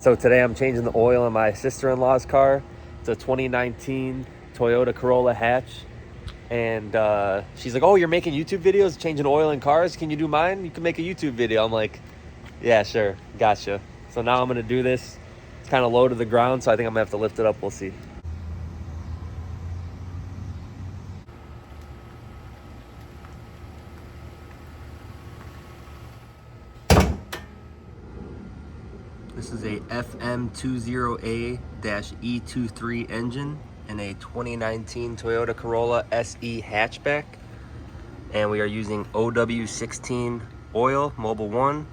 So today I'm changing the oil in my sister-in-law's car. It's a 2019 Toyota Corolla hatch. And she's like, oh, you're making YouTube videos, changing oil in cars? Can you do mine? You can make a YouTube video. I'm like, yeah, sure, gotcha. So now I'm gonna do this. It's kind of low to the ground, so I think I'm gonna have to lift it up, we'll see. This is a FM20A-E23 engine in a 2019 Toyota Corolla SE hatchback. And we are using OW16 oil, Mobil 1.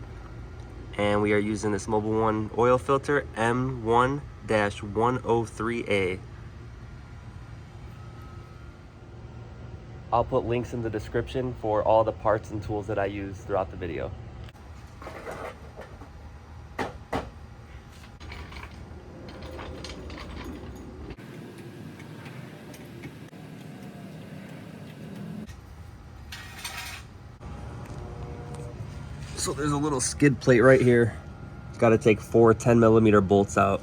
And we are using this Mobil 1 oil filter, M1-103A. I'll put links in the description for all the parts and tools that I use throughout the video. So there's a little skid plate right here. It's got to take 4 10mm bolts out.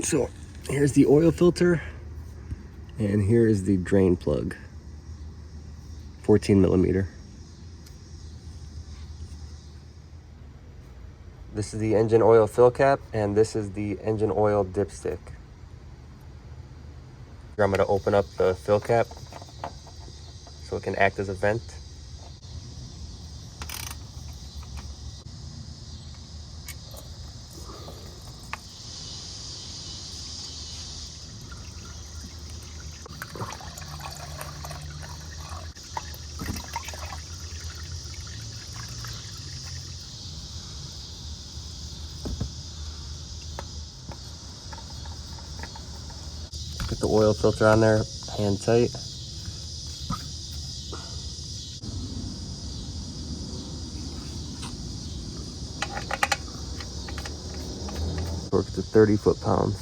So here's the oil filter, and here is the drain plug. 14mm. This is the engine oil fill cap, and this is the engine oil dipstick. I'm going to open up the fill cap so it can act as a vent. Get the oil filter on there, hand tight. Torque to 30 foot-pounds.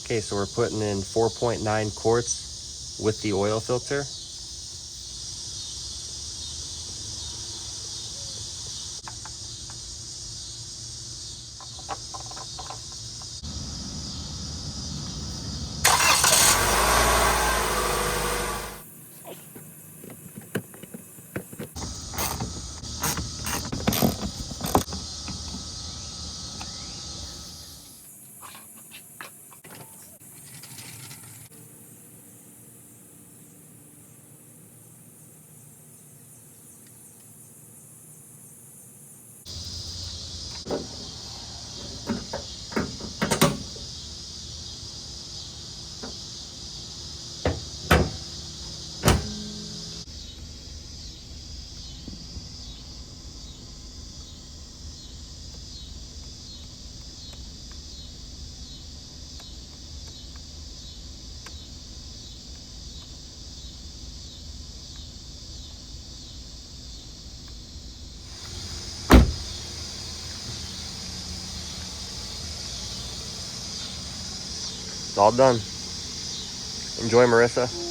Okay, so we're putting in 4.9 quarts with the oil filter. It's all done. Enjoy, Marissa.